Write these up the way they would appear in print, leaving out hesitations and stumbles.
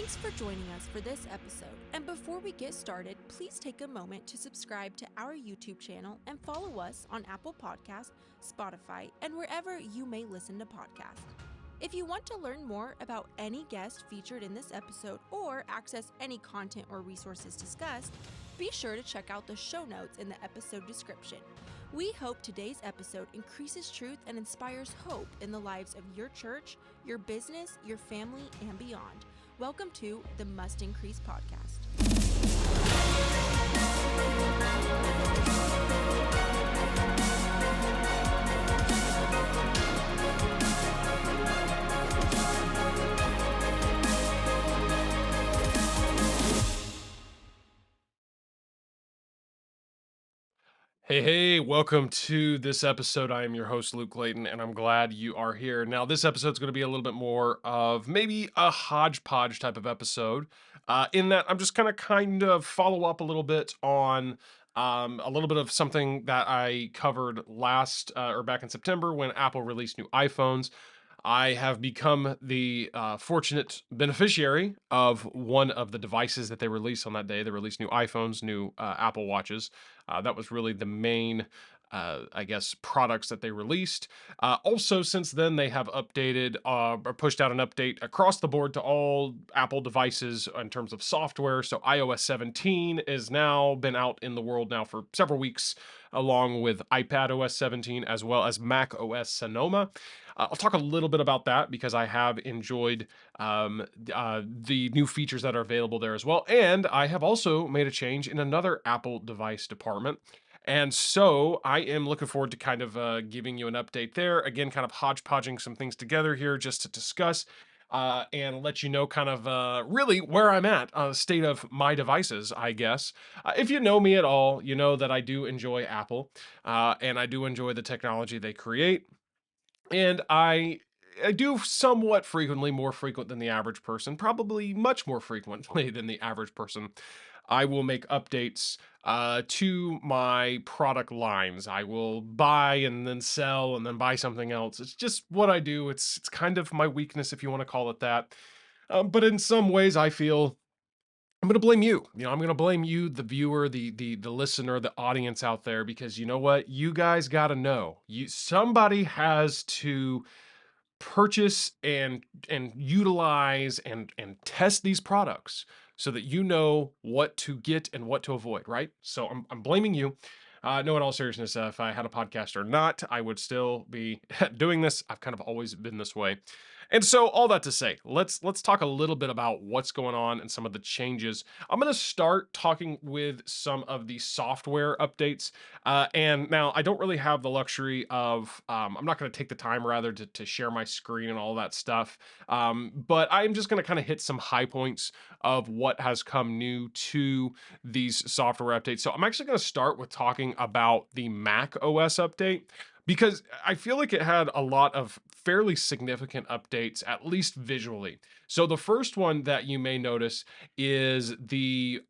Thanks for joining us for this episode. And before we get started, please take a moment to subscribe to our YouTube channel and follow us on Apple Podcasts, Spotify, and wherever you may listen to podcasts. If you want to learn more about any guest featured in this episode or access any content or resources discussed, be sure to check out the show notes in the episode description. We hope today's episode increases truth and inspires hope in the lives of your church, your business, your family, and beyond. Welcome to the Must Increase podcast. Hey, welcome to this episode. I am your host, Luke Clayton, and I'm glad you are here. Now, this episode's going to be a little bit more of maybe a hodgepodge type of episode, in that I'm just going to kind of follow up a little bit on a little bit of something that I covered last or back in September when Apple released new iPhones. I have become the fortunate beneficiary of one of the devices that they released on that day. They released new iPhones, new Apple Watches. That was really the main, I guess, products that they released. Also, since then, they have updated or pushed out an update across the board to all Apple devices in terms of software. So iOS 17 is now been out in the world now for several weeks, along with iPadOS 17 as well as macOS Sonoma. I'll talk a little bit about that because I have enjoyed the new features that are available there as well. And I have also made a change in another Apple device department. And so I am looking forward to kind of giving you an update there. Again, kind of hodgepodging some things together here just to discuss and let you know kind of really where I'm at on the state of my devices, I guess. If you know me at all, you know that I do enjoy Apple and I do enjoy the technology they create. And I do somewhat frequently, more frequent than the average person, probably much more frequently than the average person. I will make updates to my product lines. I will buy and then sell and then buy something else. It's just what I do. It's kind of my weakness, if you want to call it that. But in some ways, I feel I'm going to blame you. I'm going to blame you, the viewer, the listener, the audience out there, because you know what? You guys got to know. Somebody has to purchase and utilize and test these products so that you know what to get and what to avoid, right? So I'm blaming you. No, in all seriousness, if I had a podcast or not, I would still be doing this. I've kind of always been this way. And so all that to say, let's talk a little bit about what's going on and some of the changes. I'm going to start talking with some of the software updates. And now I don't really have the luxury of, I'm not going to take the time rather to share my screen and all that stuff. But I'm just going to kind of hit some high points of what has come new to these software updates. So I'm actually going to start with talking about the Mac OS update because I feel like it had a lot of fairly significant updates, at least visually. So the first one that you may notice is the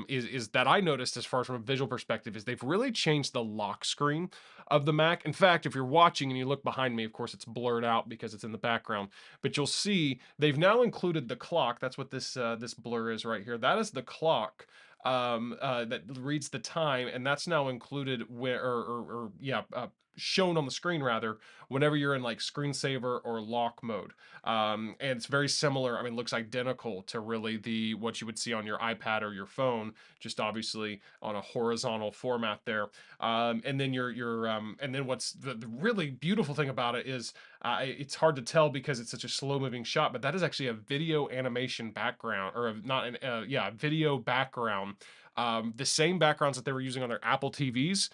is that I noticed as far as from a visual perspective is they've really changed the lock screen of the Mac. In fact, if you're watching and you look behind me, of course it's blurred out because it's in the background, but you'll see they've now included the clock. That's what this blur is right here. That is the clock that reads the time, and that's now included where or yeah, shown on the screen rather whenever you're in like screensaver or lock mode. And it's very similar. I mean, looks identical to really the what you would see on your iPad or your phone, just obviously on a horizontal format there. And then and then what's the really beautiful thing about it is it's hard to tell because it's such a slow moving shot, but that is actually a video animation background or not an video background. The same backgrounds that they were using on their Apple TVs,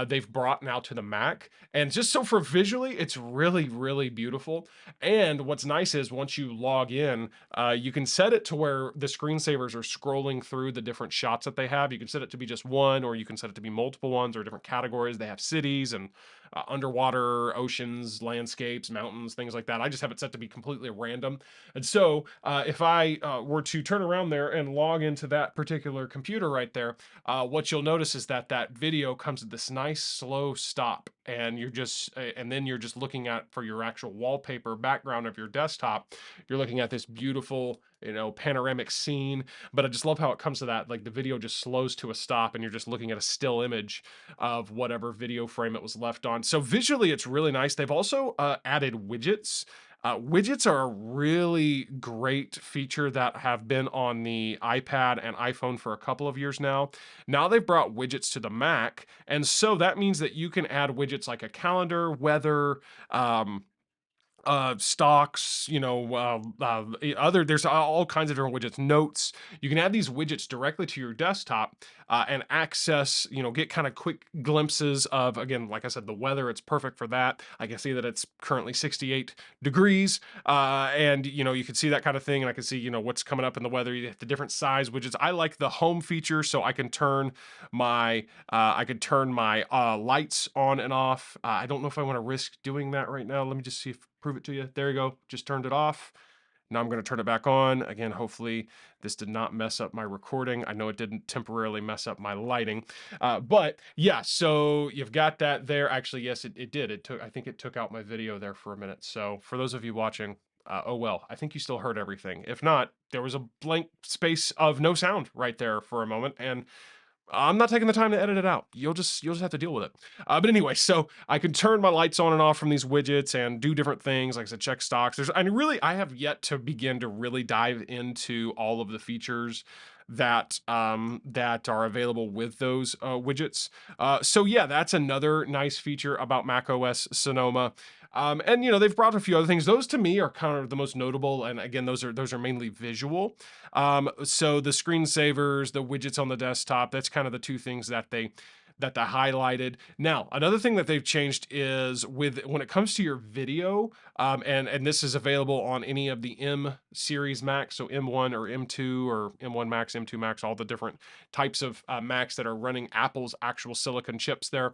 they've brought now to the Mac. And just so for visually, it's really, really beautiful. And what's nice is once you log in, you can set it to where the screensavers are scrolling through the different shots that they have. You can set it to be just one, or you can set it to be multiple ones or different categories. They have cities and underwater, oceans, landscapes, mountains, things like that. I just have it set to be completely random. And so if I were to turn around there and log into that particular computer right right there, what you'll notice is that that video comes at this nice slow stop, and and then you're just looking at for your actual wallpaper background of your desktop. You're looking at this beautiful, panoramic scene. But I just love how it comes to that, like the video just slows to a stop, and you're just looking at a still image of whatever video frame it was left on. So visually, it's really nice. They've also added widgets. Widgets are a really great feature that have been on the iPad and iPhone for a couple of years now. Now they've brought widgets to the Mac, and so that means that you can add widgets like a calendar, weather, um, stocks, other there's all kinds of different widgets, notes. You can add these widgets directly to your desktop and access, get kind of quick glimpses of, again, like I said, the weather. It's perfect for that. I can see that it's currently 68 degrees, and you can see that kind of thing, and I can see what's coming up in the weather. You have the different size widgets. I like the home feature, so I could turn my lights on and off. I don't know if I want to risk doing that right now. Let me just see if prove it to you. There you go. Just turned it off. Now I'm going to turn it back on. Again, hopefully this did not mess up my recording. I know it didn't temporarily mess up my lighting. But yeah, so you've got that there. Actually, yes, it did. I think it took out my video there for a minute. So for those of you watching, oh well, I think you still heard everything. If not, there was a blank space of no sound right there for a moment. And I'm not taking the time to edit it out. You'll just have to deal with it. But anyway, so I can turn my lights on and off from these widgets and do different things, like I said, check stocks. I have yet to begin to really dive into all of the features that are available with those widgets. So yeah, that's another nice feature about macOS Sonoma. And they've brought a few other things. Those to me are kind of the most notable, and again, those are mainly visual. So the screensavers, the widgets on the desktop, that's kind of the two things that they highlighted. Now, another thing that they've changed is when it comes to your video, and this is available on any of the M series Macs, so M1 or M2 or M1 Max, M2 Max, all the different types of Macs that are running Apple's actual silicon chips there.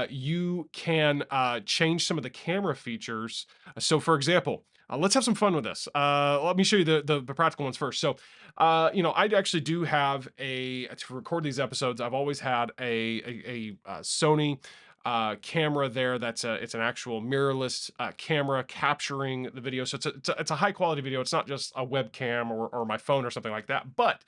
You can change some of the camera features. So, for example, let's have some fun with this. Let me show you the practical ones first. So, I actually do have to record these episodes. I've always had a Sony camera there. It's an actual mirrorless camera capturing the video. So it's a high quality video. It's not just a webcam or my phone or something like that. But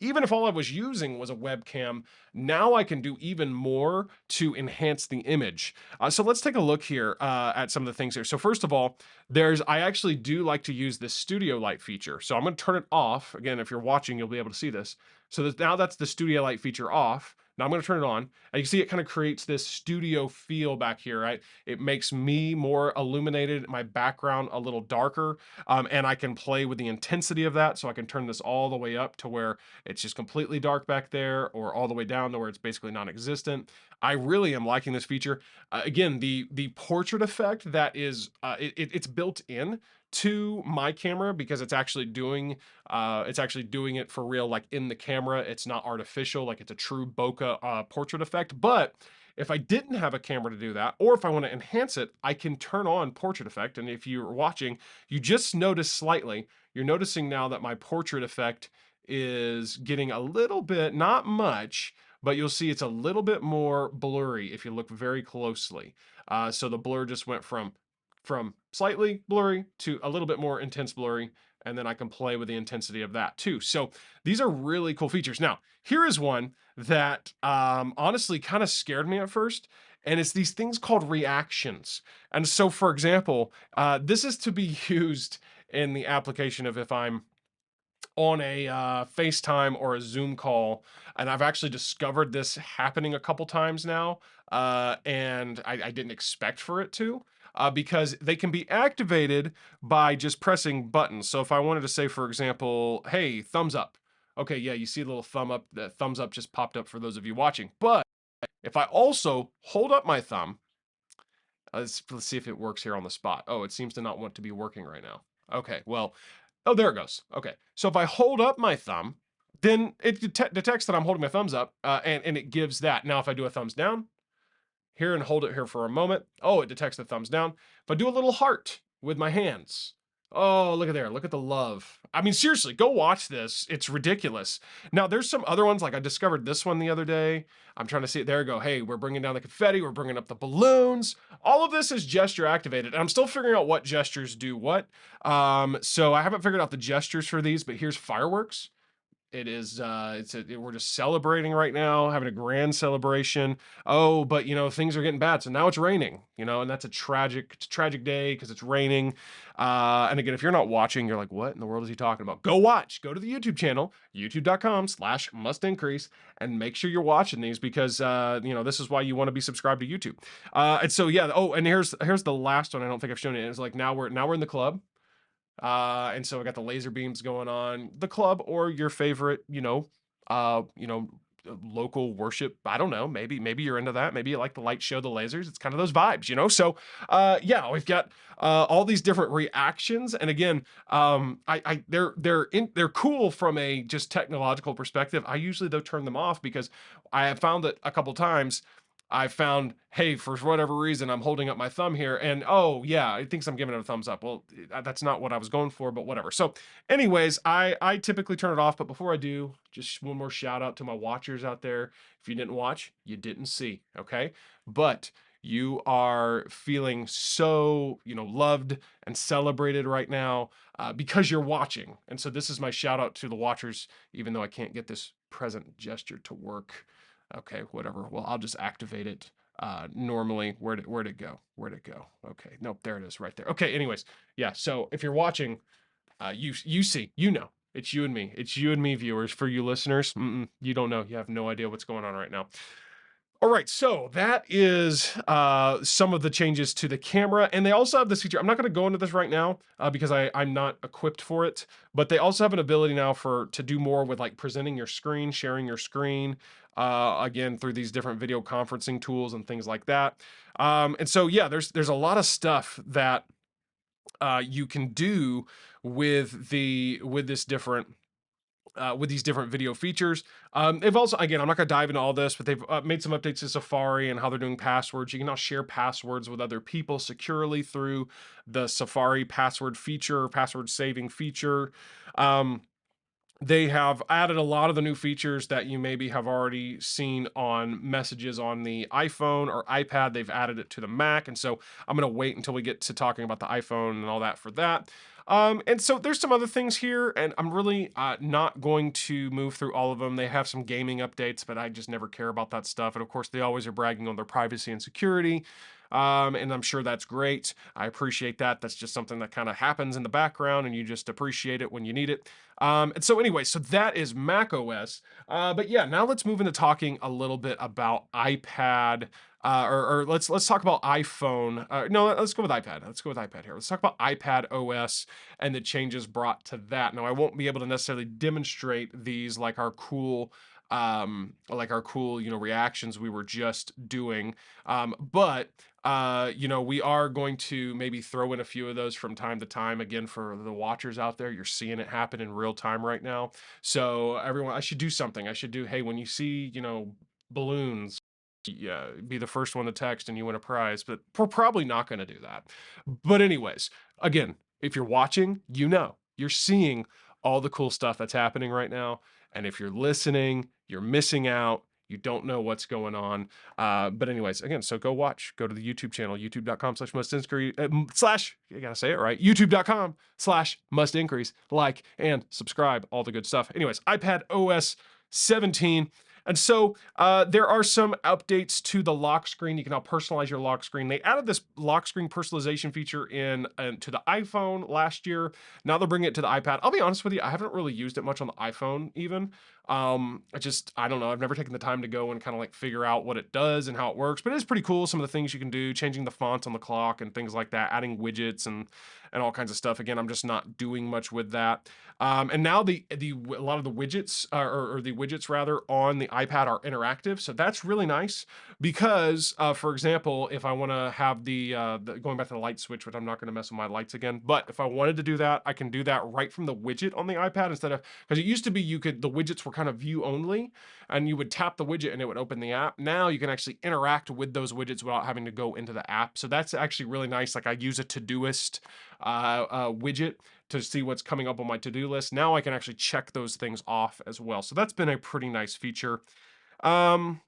even if all I was using was a webcam, now I can do even more to enhance the image. So let's take a look here at some of the things here. So first of all, I actually do like to use this studio light feature. So I'm going to turn it off. Again, if you're watching, you'll be able to see this. So now that's the studio light feature off. Now I'm going to turn it on, and you can see it kind of creates this studio feel back here, right? It makes me more illuminated, my background a little darker, and I can play with the intensity of that. So I can turn this all the way up to where it's just completely dark back there, or all the way down to where it's basically non-existent. I really am liking this feature. Again, the portrait effect that is it's built in to my camera because it's actually doing it for real, like in the camera. It's not artificial, like it's a true bokeh portrait effect. But if I didn't have a camera to do that, or if I want to enhance it, I can turn on portrait effect. And if you're watching, you just notice slightly, you're noticing now that my portrait effect is getting a little bit, not much, but you'll see it's a little bit more blurry if you look very closely. So the blur just went from slightly blurry to a little bit more intense blurry, and then I can play with the intensity of that too. So these are really cool features. Now, here is one that honestly kind of scared me at first, and it's these things called reactions. And so, for example, this is to be used in the application of if I'm on a FaceTime or a Zoom call, and I've actually discovered this happening a couple times now, and I didn't expect for it to, because they can be activated by just pressing buttons. So if I wanted to say, for example, hey, thumbs up. Okay, yeah, you see a little thumb up. The thumbs up just popped up for those of you watching. But if I also hold up my thumb, let's see if it works here on the spot. Oh, it seems to not want to be working right now. Okay, well, oh, there it goes. Okay, so if I hold up my thumb, then it detects that I'm holding my thumbs up, and it gives that. Now, if I do a thumbs down here and hold it here for a moment, oh, it detects the thumbs down. If I do a little heart with my hands, Oh, look at there. Look at the love. I mean, seriously, go watch this. It's ridiculous. Now, there's some other ones. Like I discovered this one the other day. I'm trying to see it. There you go. Hey, we're bringing down the confetti. We're bringing up the balloons. All of this is gesture activated. And I'm still figuring out what gestures do what. So I haven't figured out the gestures for these, but here's fireworks. It is we're just celebrating right now, having a grand celebration. Oh, but things are getting bad. So now it's raining, and that's it's a tragic day because it's raining. And again, if you're not watching, you're like, what in the world is he talking about? Go watch. Go to the YouTube channel, youtube.com/must increase, and make sure you're watching these because this is why you want to be subscribed to YouTube. And so yeah, oh, and here's the last one. I don't think I've shown it. It's like now we're in the club. And so I got the laser beams going on, the club or your favorite, local worship. I don't know. Maybe you're into that. Maybe you like the light show, the lasers. It's kind of those vibes. So, yeah, we've got all these different reactions, and again, they're cool from a just technological perspective. I usually though turn them off because I have found that a couple times I found, hey, for whatever reason, I'm holding up my thumb here, and oh yeah, it thinks I'm giving it a thumbs up. Well, that's not what I was going for, but whatever. So, anyways, I typically turn it off, but before I do, just one more shout out to my watchers out there. If you didn't watch, you didn't see, okay? But you are feeling so loved and celebrated right now because you're watching, and so this is my shout out to the watchers. Even though I can't get this present gesture to work. Okay, whatever. Well, I'll just activate it normally. Where'd it go? Where'd it go? Okay, nope, there it is right there. Okay, anyways, yeah, so if you're watching, you see, it's you and me. It's you and me, viewers. For you listeners, you don't know. You have no idea what's going on right now. All right, so that is some of the changes to the camera, and they also have this feature. I'm not going to go into this right now because I'm not equipped for it, but they also have an ability now to do more with like presenting your screen, sharing your screen, again through these different video conferencing tools and things like that. And so yeah, there's a lot of stuff that you can do with this different with these different video features. They've also, again, I'm not going to dive into all this, but they've made some updates to Safari and how they're doing passwords. You can now share passwords with other people securely through the Safari password feature, password saving feature. They have added a lot of the new features that you maybe have already seen on messages on the iPhone or iPad. They've added it to the Mac. And so I'm going to wait until we get to talking about the iPhone and all that for that. And so there's some other things here, and I'm really not going to move through all of them. They have some gaming updates, but I just never care about that stuff. And of course, they always are bragging on their privacy and security. And I'm sure that's great. I appreciate that. That's just something that kind of happens in the background, and you just appreciate it when you need it. And so anyway, so that is macOS. But yeah, now let's move into talking a little bit about iPad. Or let's talk about iPhone. No, let's go with iPad. Let's go with iPad here. Let's talk about iPadOS and the changes brought to that. Now, I won't be able to necessarily demonstrate these like our cool reactions we were just doing. But we are going to maybe throw in a few of those from time to time. Again, for the watchers out there, you're seeing it happen in real time right now. So everyone, I should do something. I should do, hey, when you see, balloons, yeah, be the first one to text and you win a prize, but we're probably not going to do that. But anyways, again, if you're watching, you're seeing all the cool stuff that's happening right now. And if you're listening, you're missing out. You don't know what's going on. But anyways, again, so go watch. Go to the YouTube channel, youtube.com/must-increase, I gotta say it right, youtube.com/must-increase, like, and subscribe, all the good stuff. Anyways, iPadOS 17. And so there are some updates to the lock screen. You can now personalize your lock screen. They added this lock screen personalization feature to the iPhone last year. Now they're bringing it to the iPad. I'll be honest with you, I haven't really used it much on the iPhone even. I don't know. I've never taken the time to go and kind of like figure out what it does and how it works, but it is pretty cool. Some of the things you can do, changing the fonts on the clock and things like that, adding widgets and all kinds of stuff. Again, I'm just not doing much with that. And now a lot of the widgets or the widgets rather on the iPad are interactive. So that's really nice because, for example, if I want to have the going back to the light switch, which I'm not going to mess with my lights again, but if I wanted to do that, I can do that right from the widget on the iPad instead of, because it used to be the widgets were kind of view only, and you would tap the widget and it would open the app. Now you can actually interact with those widgets without having to go into the app. So that's actually really nice. Like I use a Todoist widget to see what's coming up on my to-do list. Now I can actually check those things off as well. So that's been a pretty nice feature. Um,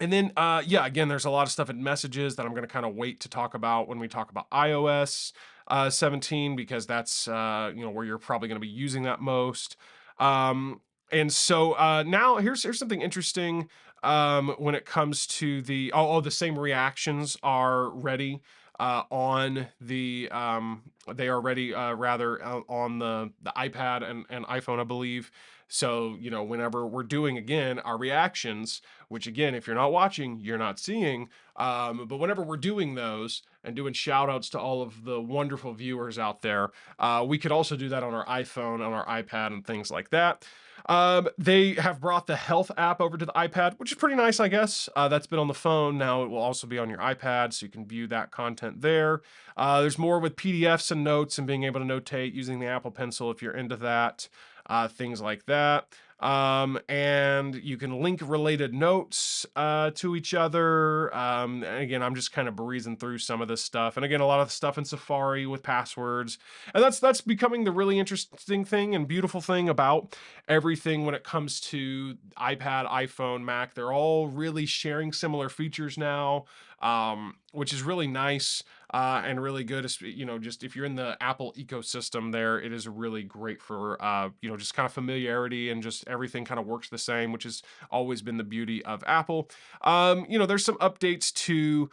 and then, yeah, again, there's a lot of stuff in messages that I'm going to kind of wait to talk about when we talk about iOS 17, because that's, where you're probably going to be using that most. Um, and so now here's something interesting when it comes to the same reactions are ready on they are ready rather on the iPad and iPhone, I believe. So, whenever we're doing again our reactions, which again, if you're not watching, you're not seeing. But whenever we're doing those and doing shout outs to all of the wonderful viewers out there, we could also do that on our iPhone, on our iPad, and things like that. They have brought the health app over to the iPad, which is pretty nice, I guess. That's been on the phone. Now it will also be on your iPad, so you can view that content there. There's more with PDFs and notes and being able to notate using the Apple Pencil if you're into that, things like that. And you can link related notes to each other. And again, I'm just kind of breezing through some of this stuff. And again, a lot of the stuff in Safari with passwords. And that's becoming the really interesting thing and beautiful thing about everything when it comes to iPad, iPhone, Mac. They're all really sharing similar features now, which is really nice and really good. Just if you're in the Apple ecosystem there, it is really great for, just kind of familiarity and just everything kind of works the same, which has always been the beauty of Apple. There's some updates to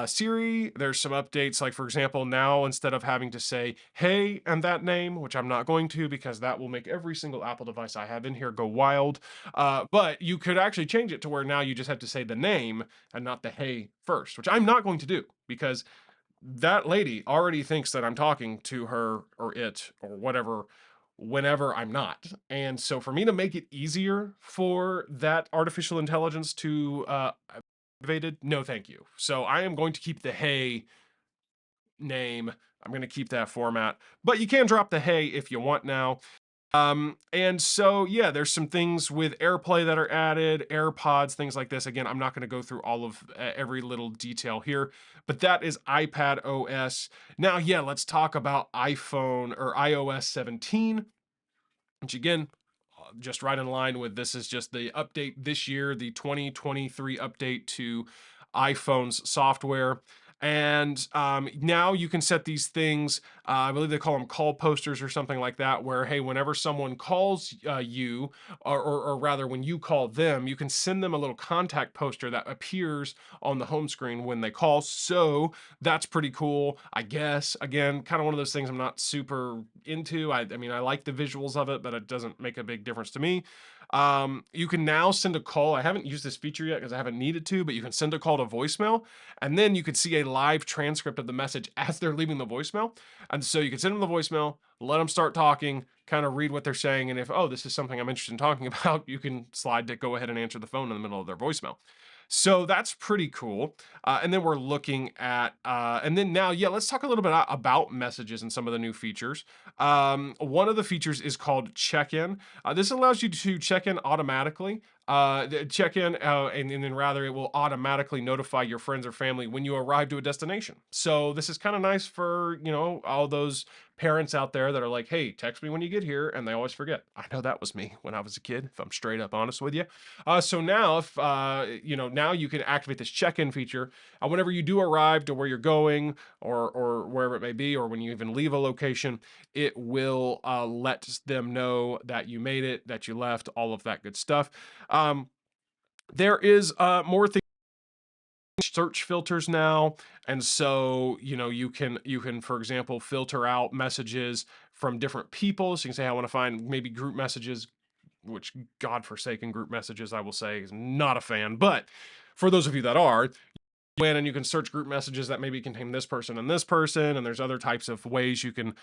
Siri. There's some updates, like, for example, now instead of having to say, hey, and that name, which I'm not going to because that will make every single Apple device I have in here go wild. But you could actually change it to where now you just have to say the name and not the hey first, which I'm not going to do because that lady already thinks that I'm talking to her or it or whatever whenever I'm not. And so for me to make it easier for that artificial intelligence to activated, no thank you. So I am going to keep the hey name. I'm going to keep that format, but you can drop the hey if you want now. And so, yeah, there's some things with AirPlay that are added, AirPods, things like this. Again, I'm not going to go through all of every little detail here, but that is iPadOS. Now, yeah, let's talk about iPhone or iOS 17, which again, just right in line with this is just the update this year, the 2023 update to iPhone's software. And now you can set these things, I believe they call them call posters or something like that, where, hey, whenever someone calls you, or rather when you call them, you can send them a little contact poster that appears on the home screen when they call. So that's pretty cool, I guess. Again, kind of one of those things I'm not super into. I mean, I like the visuals of it, but it doesn't make a big difference to me. You can now send a call. I haven't used this feature yet because I haven't needed to, but you can send a call to voicemail, and then you could see a live transcript of the message as they're leaving the voicemail. And so you can send them the voicemail, let them start talking, kind of read what they're saying, and if, oh, this is something I'm interested in talking about, you can slide to go ahead and answer the phone in the middle of their voicemail. So that's pretty cool. And then we're looking at, and then now, yeah, let's talk a little bit about messages and some of the new features. One of the features is called check-in. This allows you to check in automatically. Check in, and then rather it will automatically notify your friends or family when you arrive to a destination. So this is kind of nice for, all those parents out there that are like, hey, text me when you get here, and they always forget. I know that was me when I was a kid, if I'm straight up honest with you. So now, if now you can activate this check-in feature whenever you do arrive to where you're going, or wherever it may be, or when you even leave a location, it will let them know that you made it, that you left, all of that good stuff. There is more things, search filters now, and so you can, for example, filter out messages from different people. So you can say, I want to find maybe group messages, which godforsaken group messages, I will say, is not a fan. But for those of you that are, and you can search group messages that maybe contain this person and this person, and there's other types of ways you can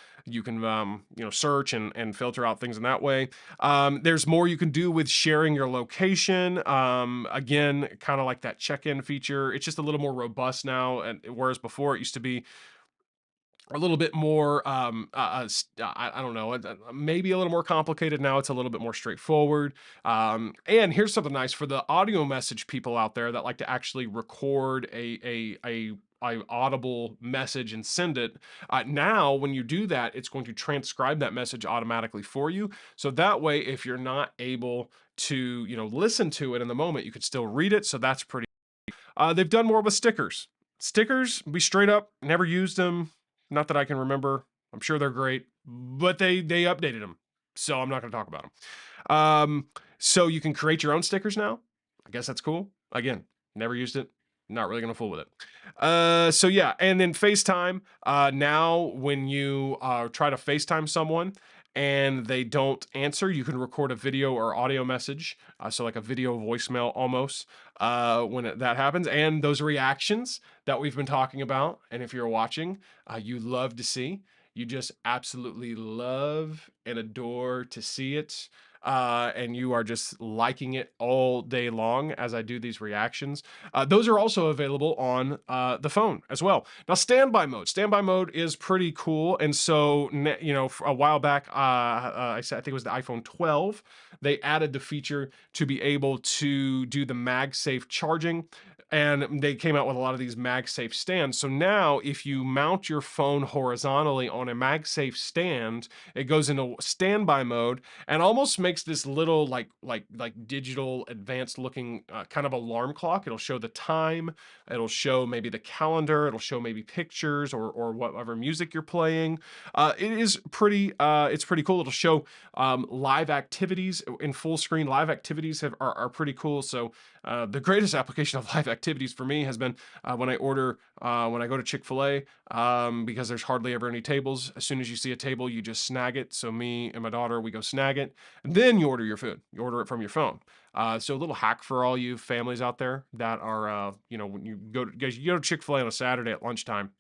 search and filter out things in that way. There's more you can do with sharing your location. Again, kind of like that check-in feature. It's just a little more robust now, and whereas before it used to be a little bit more I don't know, maybe a little more complicated. Now it's a little bit more straightforward. And here's something nice for the audio message people out there that like to actually record a audible message and send it. Now when you do that, it's going to transcribe that message automatically for you, so that way if you're not able to listen to it in the moment, you could still read it. So that's pretty. They've done more with stickers. Stickers, be straight up, never used them. Not that I can remember. I'm sure they're great, but they updated them, so I'm not going to talk about them. So you can create your own stickers now. I guess that's cool. Again, never used it. Not really going to fool with it. So yeah, and then FaceTime. Now, when you try to FaceTime someone and they don't answer, you can record a video or audio message. So like a video voicemail almost when that happens. And those reactions that we've been talking about, and if you're watching, you love to see. You just absolutely love and adore to see it. And you are just liking it all day long as I do these reactions. Those are also available on the phone as well. Now, standby mode. Standby mode is pretty cool. And so, a while back, I think it was the iPhone 12, they added the feature to be able to do the MagSafe charging. And they came out with a lot of these MagSafe stands. So now, if you mount your phone horizontally on a MagSafe stand, it goes into standby mode and almost makes this little like digital advanced looking kind of alarm clock. It'll show the time, it'll show maybe the calendar, it'll show maybe pictures or whatever music you're playing. It is pretty it's pretty cool. It'll show live activities in full screen. Live activities are pretty cool. So the greatest application of live activities for me has been when I go to Chick-fil-A, because there's hardly ever any tables. As soon as you see a table, you just snag it. So me and my daughter, we go snag it, and then you order your food. You order it from your phone. So a little hack for all you families out there that are, when you go to Chick-fil-A on a Saturday at lunchtime,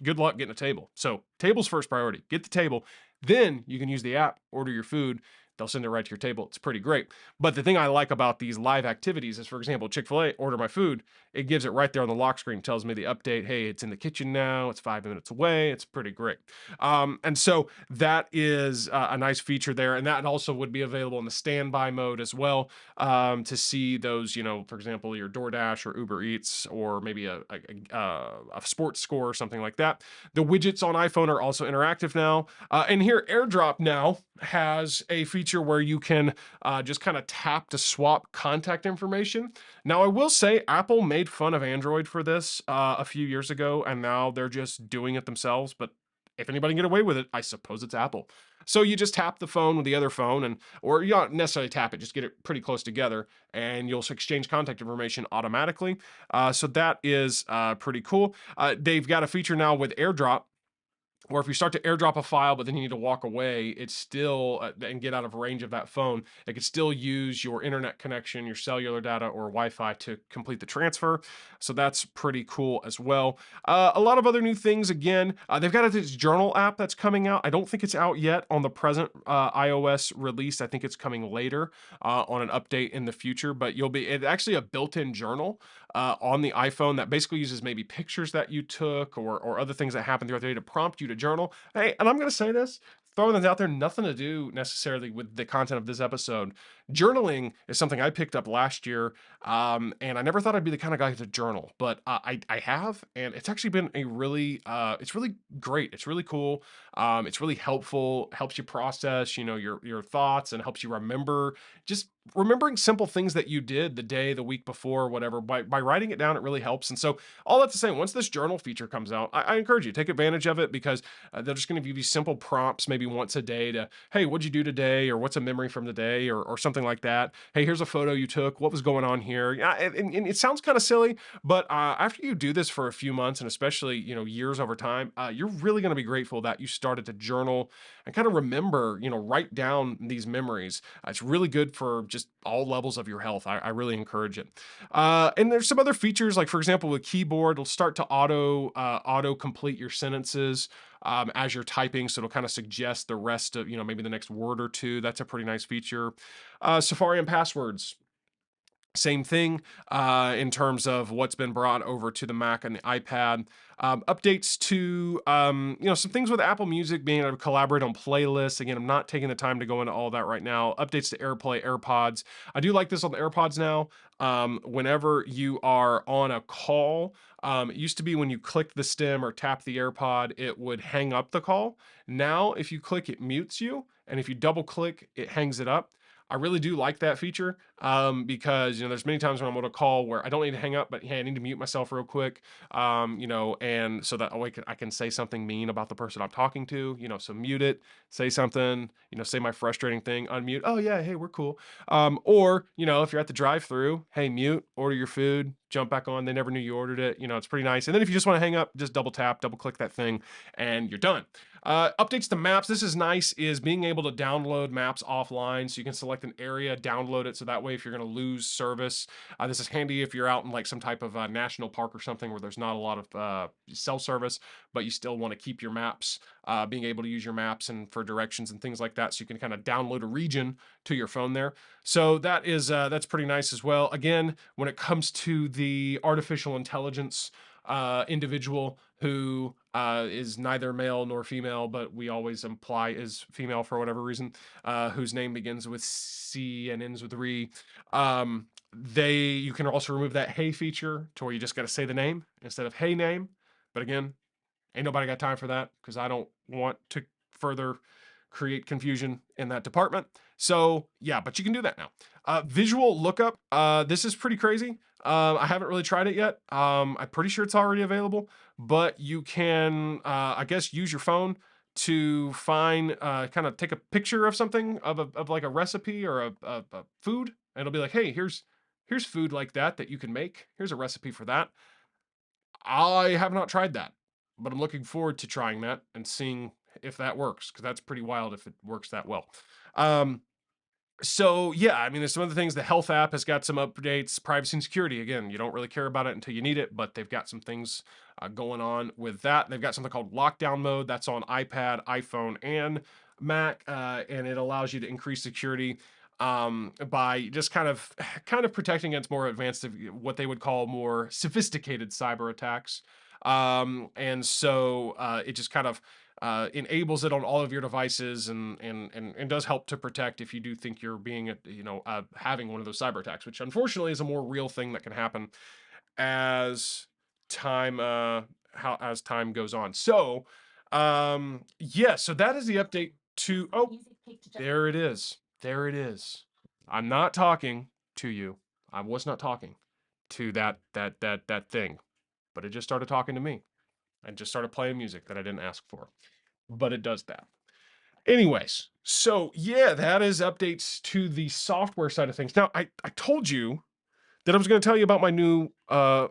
good luck getting a table. So tables first priority. Get the table, then you can use the app, order your food. They'll send it right to your table. It's pretty great. But the thing I like about these live activities is, for example, Chick-fil-A, order my food. It gives it right there on the lock screen, tells me the update. Hey, it's in the kitchen now. It's 5 minutes away. It's pretty great. And so that is a nice feature there. And that also would be available in the standby mode as well, to see those, for example, your DoorDash or Uber Eats, or maybe a sports score or something like that. The widgets on iPhone are also interactive now. And here, Airdrop now has a feature where you can just kind of tap to swap contact information. Now, I will say Apple made fun of Android for this a few years ago, and now they're just doing it themselves. But if anybody can get away with it, I suppose it's Apple. So you just tap the phone with the other phone, or you don't necessarily tap it, just get it pretty close together, and you'll exchange contact information automatically. So that is pretty cool. They've got a feature now with Airdrop, or if you start to airdrop a file, but then you need to walk away, it's still and get out of range of that phone, it could still use your internet connection, your cellular data, or Wi-Fi to complete the transfer. So that's pretty cool as well. A lot of other new things. Again, they've got this journal app that's coming out. I don't think it's out yet on the present iOS release. I think it's coming later on an update in the future. But it's actually a built-in journal on the iPhone that basically uses maybe pictures that you took, or other things that happened throughout the day to prompt you to journal. Hey, and I'm going to say this, throwing this out there, nothing to do necessarily with the content of this episode. Journaling is something I picked up last year, and I never thought I'd be the kind of guy to journal, but I have, and it's actually been it's really great. It's really cool. It's really helpful. Helps you process, your thoughts, and helps you just remembering simple things that you did the day, the week before, whatever. By writing it down, it really helps. And so, all that to say, once this journal feature comes out, I encourage you to take advantage of it, because they're just going to give you simple prompts, maybe once a day, to, hey, what'd you do today, or what's a memory from the day, or something like that. Hey, here's a photo you took. What was going on here? Yeah, and it sounds kind of silly, but after you do this for a few months, and especially years over time, you're really going to be grateful that you started to journal and kind of remember, write down these memories. It's really good for just all levels of your health. I really encourage it. And there's some other features, like for example, with keyboard, it'll start to auto complete your sentences as you're typing, so it'll kind of suggest the rest of maybe the next word or two. That's a pretty nice feature. Safari and passwords. Same thing in terms of what's been brought over to the Mac and the iPad. Updates to some things with Apple Music, being able to collaborate on playlists. Again, I'm not taking the time to go into all that right now. Updates to AirPlay, AirPods. I do like this on the AirPods now. Whenever you are on a call, it used to be when you clicked the stem or tap the AirPod, it would hang up the call. Now, if you click, it mutes you, and if you double click, it hangs it up. I really do like that feature because there's many times when I'm on a call where I don't need to hang up, but hey, I need to mute myself real quick, and so that way I can say something mean about the person I'm talking to, so mute it, say something, say my frustrating thing, unmute. Oh yeah, hey, we're cool. Or if you're at the drive-through, hey, mute, order your food, jump back on. They never knew you ordered it. It's pretty nice. And then if you just want to hang up, just double tap, double click that thing, and you're done. Updates to maps. This is nice, is being able to download maps offline. So you can select an area, download it. So that way, if you're going to lose service, this is handy if you're out in like some type of national park or something where there's not a lot of cell service, but you still want to keep your maps, being able to use your maps and for directions and things like that. So you can kind of download a region to your phone there. So that's pretty nice as well. Again, when it comes to the artificial intelligence individual who is neither male nor female, but we always imply is female for whatever reason, whose name begins with C and ends with re. You can also remove that hey feature to where you just got to say the name instead of hey name. But again, ain't nobody got time for that because I don't want to further create confusion in that department. So yeah, but you can do that now. Visual lookup. This is pretty crazy. I haven't really tried it yet. I'm pretty sure it's already available, but you can, I guess, use your phone to find, kind of take a picture of something of like a recipe or a food, and it'll be like, hey, here's food like that you can make. Here's a recipe for that. I have not tried that, but I'm looking forward to trying that and seeing if that works because that's pretty wild if it works that well. Um, so yeah, I mean, there's some other things. The health app has got some updates, privacy and security. Again, you don't really care about it until you need it, but they've got some things going on with that. They've got something called lockdown mode that's on iPad, iPhone, and Mac, and it allows you to increase security by just kind of protecting against more advanced, what they would call more sophisticated cyber attacks. And so it just kind of enables it on all of your devices and does help to protect if you do think you're being having one of those cyber attacks, which unfortunately is a more real thing that can happen as time how as time goes on. So yeah, so that is the update to there it is. There it is. I'm not talking to you. I was not talking to that thing, but it just started talking to me and just started playing music that I didn't ask for. But it does that. Anyways, so yeah, that is updates to the software side of things. Now, I told you that I was going to tell you about my new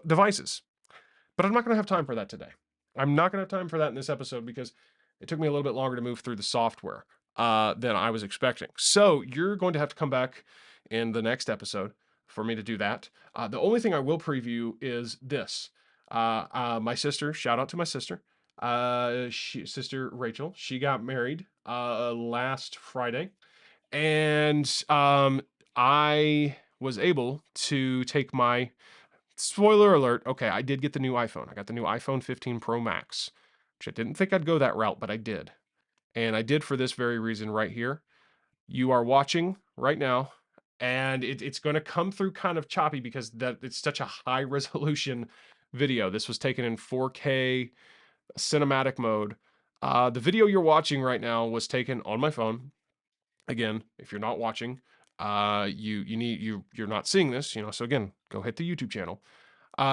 devices, but I'm not going to have time for that today. I'm not going to have time for that in this episode because it took me a little bit longer to move through the software than I was expecting. So you're going to have to come back in the next episode for me to do that. The only thing I will preview is this. My sister, shout out to my sister, sister Rachel. She got married last Friday, and I was able to take my spoiler alert. Okay, I did get the new iPhone. I got the new iPhone 15 Pro Max, which I didn't think I'd go that route, but I did. And I did for this very reason right here. You are watching right now, and it's going to come through kind of choppy because it's such a high resolution video. This was taken in 4K cinematic mode. The video you're watching right now was taken on my phone. Again, if you're not watching, you're not seeing this, so again, go hit the YouTube channel.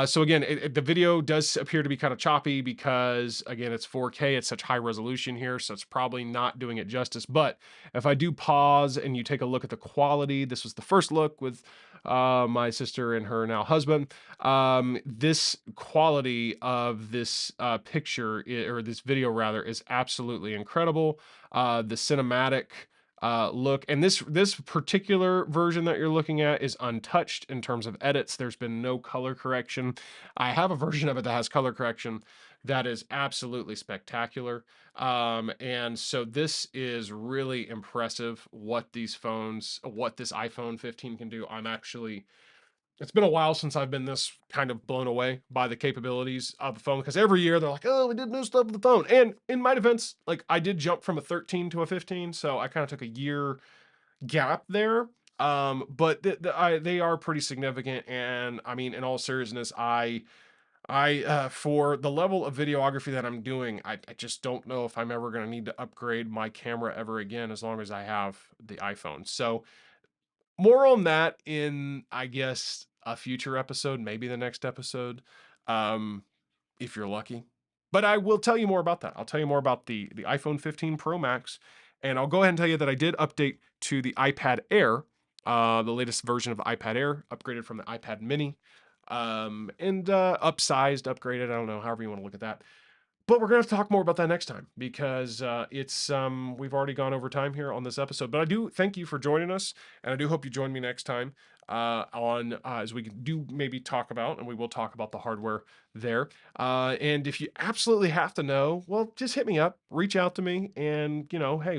So again, the video does appear to be kind of choppy because again, it's 4K, it's such high resolution here, so it's probably not doing it justice. But if I do pause and you take a look at the quality, this was the first look with my sister and her now husband. This quality of this picture or this video rather is absolutely incredible. The cinematic look, and this particular version that you're looking at is untouched in terms of edits. There's been no color correction. I have a version of it that has color correction that is absolutely spectacular. And so this is really impressive what this iPhone 15 can do. I'm actually It's been a while since I've been this kind of blown away by the capabilities of the phone, because every year they're like, "Oh, we did new stuff with the phone." And in my defense, like I did jump from a 13 to a 15, so I kind of took a year gap there. But they are pretty significant, and I mean, in all seriousness, I for the level of videography that I'm doing, I just don't know if I'm ever going to need to upgrade my camera ever again as long as I have the iPhone. So more on that in, I guess, a future episode, maybe the next episode, um, if you're lucky. But I will tell you more about that. I'll tell you more about the iPhone 15 Pro Max, and I'll go ahead and tell you that I did update to the iPad Air, the latest version of the iPad Air, upgraded from the iPad Mini, and upsized, upgraded. I don't know, however you want to look at that. But we're gonna have to talk more about that next time, because it's we've already gone over time here on this episode. But I do thank you for joining us, and I do hope you join me next time on as we do maybe talk about, and we will talk about the hardware there. And if you absolutely have to know, well, just hit me up, reach out to me, and hey,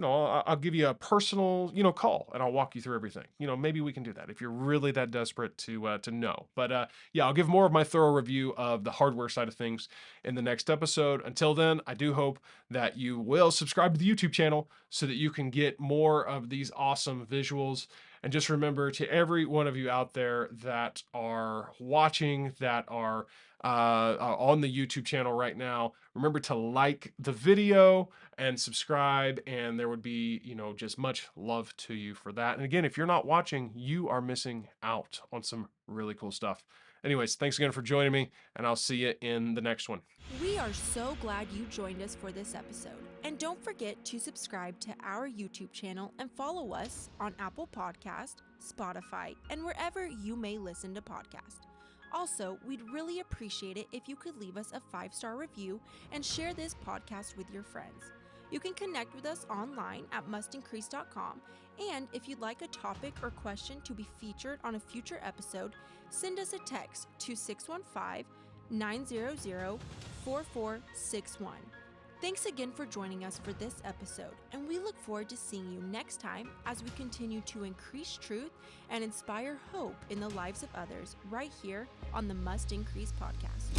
I'll give you a personal, call, and I'll walk you through everything. Maybe we can do that if you're really that desperate to know. But yeah, I'll give more of my thorough review of the hardware side of things in the next episode. Until then, I do hope that you will subscribe to the YouTube channel so that you can get more of these awesome visuals. And just remember, to every one of you out there that are watching, that are on the YouTube channel right now, remember to like the video and subscribe, and there would be, just much love to you for that. And again, if you're not watching, you are missing out on some really cool stuff. Anyways, thanks again for joining me, and I'll see you in the next one. We are so glad you joined us for this episode. And don't forget to subscribe to our YouTube channel and follow us on Apple Podcast, Spotify, and wherever you may listen to podcasts. Also, we'd really appreciate it if you could leave us a 5-star review and share this podcast with your friends. You can connect with us online at mustincrease.com, and if you'd like a topic or question to be featured on a future episode, send us a text to 615-900-4461. Thanks again for joining us for this episode, and we look forward to seeing you next time as we continue to increase truth and inspire hope in the lives of others right here on the Must Increase podcast.